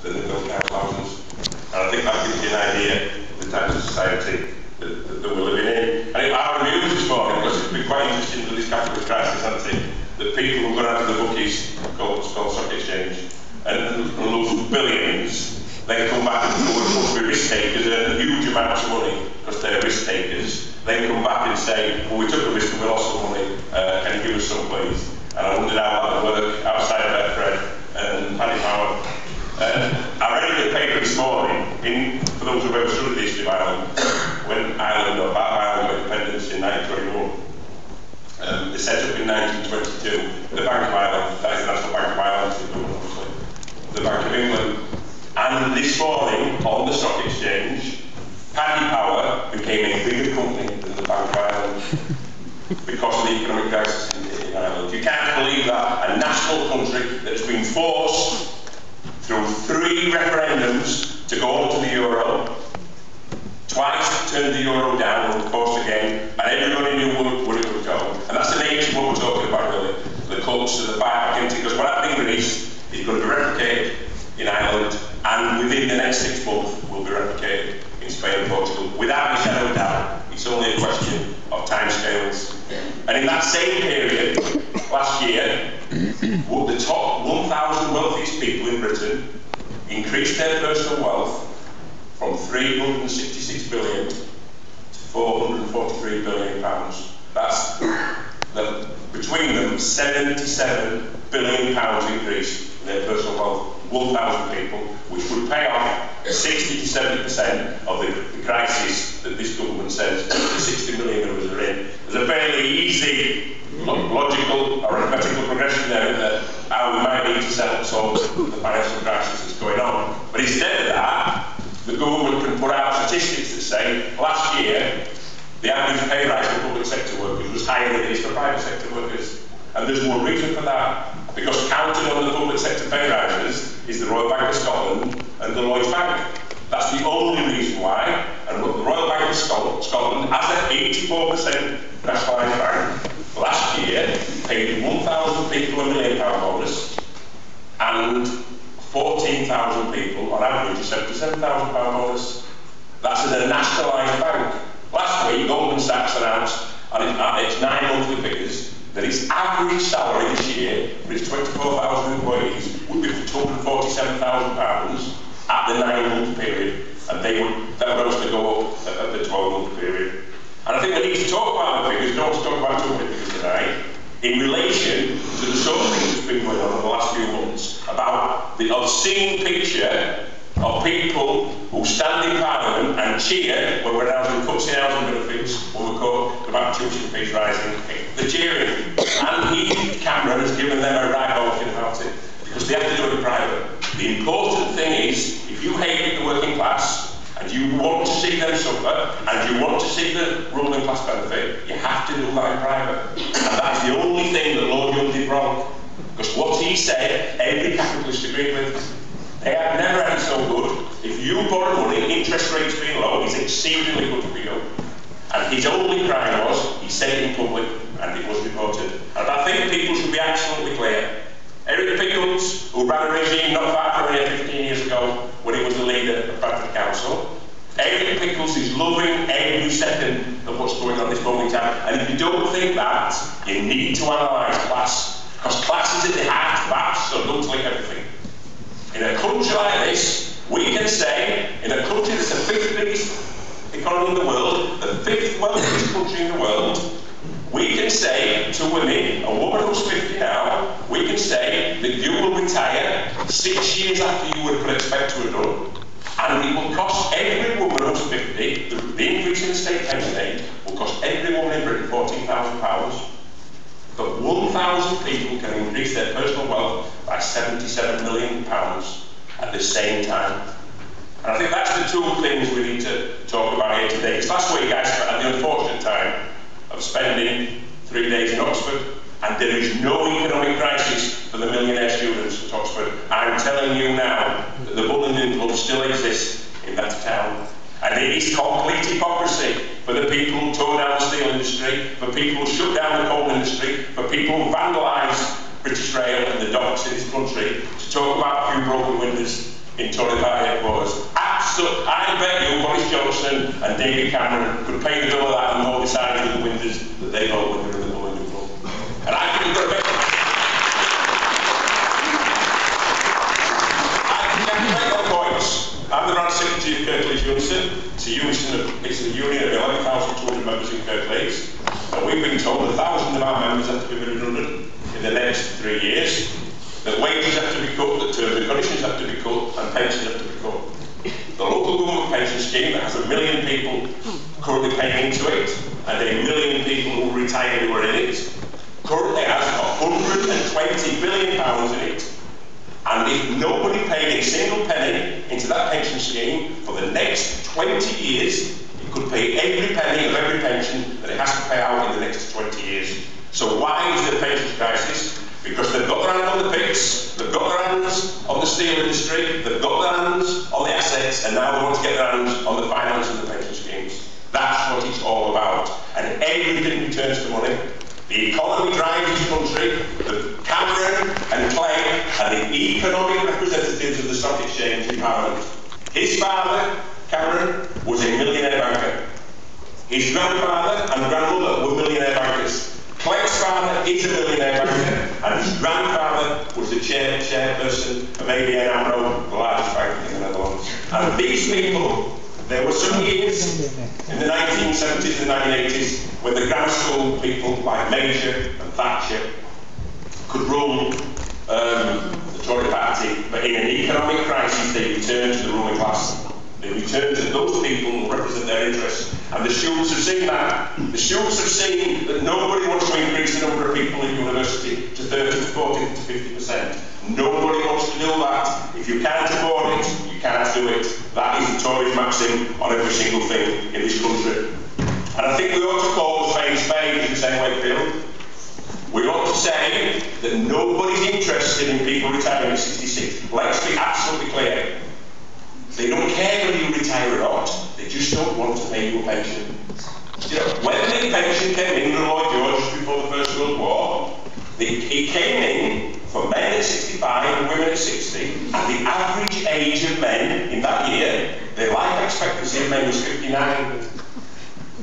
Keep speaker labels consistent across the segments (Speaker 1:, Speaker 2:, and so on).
Speaker 1: than the middle class thousands. And I think that gives you an idea of the type of society that we're living in. And I was amused this morning, because it's been quite interesting with this capitalist crisis, hasn't it? That people who go out to the bookies, called stock exchange, and lose billions, they come back and go and be risk takers, earn huge amounts of money because they're risk takers. They come back and say, well, we took a risk and we lost some money, can you give us some please? And I wondered how that would work outside of Betfred and Paddy Power. I read in the paper this morning, for those who have ever studied the history of Ireland, when Ireland, or part of Ireland, got independence in 1921. They set up in 1922 the Bank of Ireland, that is the National Bank of Ireland, obviously, the Bank of England. And this morning, on the stock exchange, Paddy Power became a bigger company than the Bank of Ireland because of the economic crisis in Ireland. You can't believe that a national country that has been forced through 3 referendums to go on to the euro, twice turned the euro down and forced again, and everybody knew where it would go. And that's the nature of what we're talking about, really. The cuts to the back, because what happened in Greece is going to be replicated in Ireland, and within the next 6 months will be replicated in Spain and Portugal, without a shadow of doubt. It's only a question of timescales. And in that same period, last year, the top 1,000 wealthiest people in Britain increased their personal wealth from 366 billion to 443 billion pounds. That's between them 77 billion pounds increase in their personal wealth. 1,000 people, which would pay off 60 to 70% of the crisis that this government says the 60 million of us are in. There's a fairly easy, logical, arithmetical progression there in how we might need to solve the financial crisis that's going on. But instead of that, the government can put out statistics that say last year the average pay rise for public sector workers was higher than it is for private sector workers. And there's more reason for that. Because counted on the public sector pay rises is the Royal Bank of Scotland and the Lloyds Bank. That's the only reason why. And the Royal Bank of Scotland, as an 84% nationalised bank, last year paid 1,000 people £1 million bonus and 14,000 people, on average, a £77,000 bonus. That's in a nationalised bank. Last week, Goldman Sachs announced, and its 9 monthly figures, that its average salary this year for its 24,000 employees would be £247,000 at the 9-month period, and that would also go up at the 12-month period. And I think we need to talk about the figures, don't want to talk about too many figures tonight, in relation to the sort of things that's been going on in the last few months about the obscene picture of people who stand in Parliament and cheer when we're announcing cuts in housing benefits, when we're talking about tuition fees rising. They're cheering. And Cameron has given them a right talking about it, because they have to do it in private. The important thing is, if you hate the working class, and you want to see them suffer, and you want to see the ruling class benefit, you have to do that in private. And that's the only thing that Lord Young did wrong. Because what he said, every capitalist agreed with. They have never had it so good. If you borrow money, interest rates being low, it's exceedingly good for you. And his only crime was, he said it in public, and it was reported. And I think people should be absolutely clear. Eric Pickles, who ran a regime not far from here 15 years ago, when he was the leader of Bradford Council, Eric Pickles is loving every second of what's going on this moment in time. And if you don't think that, you need to analyse class. Because class is at the heart of absolutely everything. In a country like this, we can say, in a country that's the 5th biggest economy in the world, the 5th wealthiest country in the world, we can say to women, a woman who's 50 now, we can say that you will retire 6 years after you would expect to have done, and it will cost every woman who's 50, the increase in the state pension age will cost every woman in Britain £14,000. But 1,000 people can increase their personal wealth by £77 million at the same time. And I think that's the two things we need to talk about here today. Because last week I had the unfortunate time of spending 3 days in Oxford, and there is no economic crisis for the millionaire students at Oxford. I'm telling you now that the Bullingdon Club still exists in that town. And it is complete hypocrisy for the people who tore down the steel industry, for people who shut down the coal industry, for people who vandalised British Rail and the docks in this country, to talk about a few broken windows in Tory party headquarters. Absolutely, I bet you Boris Johnson and David Cameron could pay the bill of that and all the sides of the windows that they vote when they're in the Millennium Club. And I think we've got to make points. I'm the brand secretary of Kirklees Unison. It's a union of 11,200 members in Kirklees. And we've been told 1,000 of our members have to be made redundant in the next 3 years. That wages have to be cut, that terms and conditions have to be cut, and pensions have to be cut. The local government pension scheme that has 1 million people currently paying into it, and 1 million people who retired who are in it, currently has £120 billion in it. And if nobody paid a single penny into that pension scheme for the next 20 years, it could pay every penny of every pension that it has to pay out in the next 20 years. So why is there a pensions crisis? Because they've got their hands on the pits, they've got their hands on the steel industry, they've got their hands on the assets, and now they want to get their hands on the finance of the pension schemes. That's what it's all about. And everything returns to money. The economy drives this country. The Cameron and Clay are the economic representatives of the stock exchange in Parliament. His father, Cameron, was a millionaire banker. His grandfather and grandmother were millionaire bankers. Clay's father is a millionaire banker, and his grandfather was the chairperson of ABN AMRO, the largest bank in the Netherlands. And these people, there were some years in the 1970s and 1980s when the grammar school people like Major and Thatcher could rule the Tory party, but in an economic crisis they returned to the ruling class. They returned to those people who represent their interests. And the students have seen that. The students have seen that nobody wants to increase the number of people in university to 30 to 40 to 50%. Nobody wants to do that. If you can't afford it, you can't do it. That is the Tories' maxim on every single thing in this country. And I think we ought to call the spade spade, as we say in Wakefield. We ought to say that nobody's interested in people retiring at 66. Let's be absolutely clear. They don't care whether you retire or not, they just don't want to pay you a pension. You know, when the pension came in under Lloyd George before the First World War, it came in for men at 65 and women at 60, and the average age of men in that year, their life expectancy of men was 59.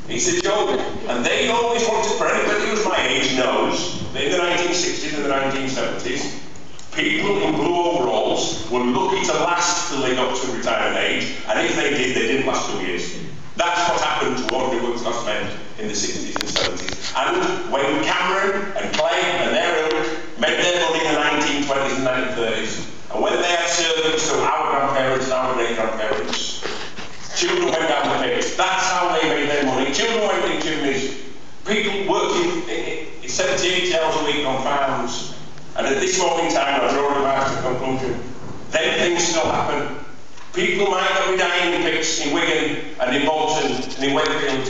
Speaker 1: It's a joke. And they always wanted, for anybody who's my age knows, that in the 1960s and the 1970s, people in blue overalls were lucky to last till they got to retirement age, and if they did, they didn't last 2 years. That's what happened to ordinary working class men in the 60s and 70s. And when Cameron and Clay and their ilk made their money in the 1920s and 1930s, and when they had servants to our grandparents and our great-grandparents, children went down the pit. That's how they made their money. Children went in chimneys. People working 70, 80 hours a week on farms. And at this moment in time, I draw a march to conclusion. Then things still happen. People might not be dying in pits in Wigan and in Bolton and in Wakefield,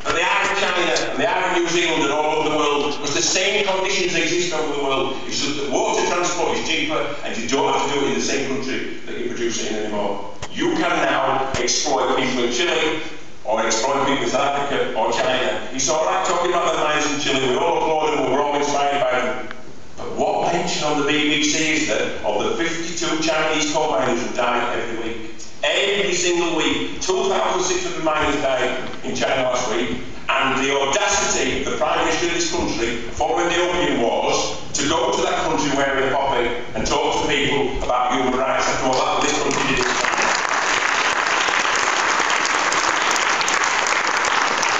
Speaker 1: but they are in China and they are in New Zealand and all over the world, because the same conditions exist over the world. It's just that water transport is cheaper and you don't have to do it in the same country that you produce it in anymore. You can now exploit people in Chile, or exploit people in South Africa or China. It's all right talking about the mines in Chile, we all applaud them, we're all inspired by them. But what mention on the BBC is there of the 52 Chinese coal miners who die every week? Every single week, 2,600 miners died in China last week, and the audacity of the Prime Minister of this country, following the Opium Wars, to go to that country wearing a poppy and talk to people about human rights after all that this country did.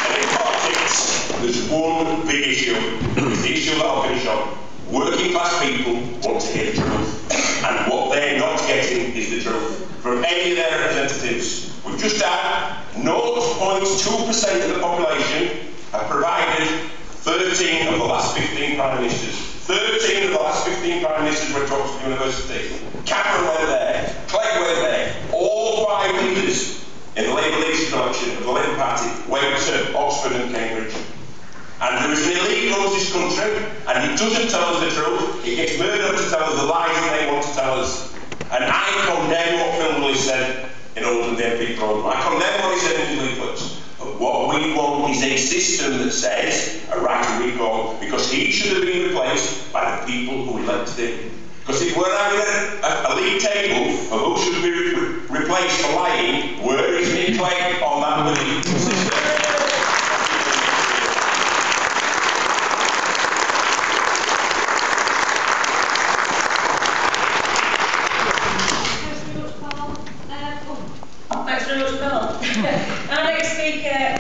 Speaker 1: And in politics, there's one big issue, it's the issue that I'll finish on. Working class people want to hear the truth, and what they're not getting is the truth from any of their representatives. We've just had 0.2% of the population have provided 13 of the last 15 Prime Ministers. 13 of the last 15 Prime Ministers went to Oxford University. Cameron went there, Clegg went there. All 5 leaders in the Labour leadership election of the Labour Party went to Oxford and Cambridge. And there is an elite who runs this country, and he doesn't tell us the truth. He gets murdered to tell us the lies that they want to tell us. And I condemn what Phil Willis said in Oldham the MP programme. I condemn what he said in his leaflets. But what we want is a system that says a right to recall, because he should have been replaced by the people who elected him. Because if we're having a league table of who should be place for lying, where is Nick Clegg on that belief system?
Speaker 2: Thanks very much, Paul. Our next speaker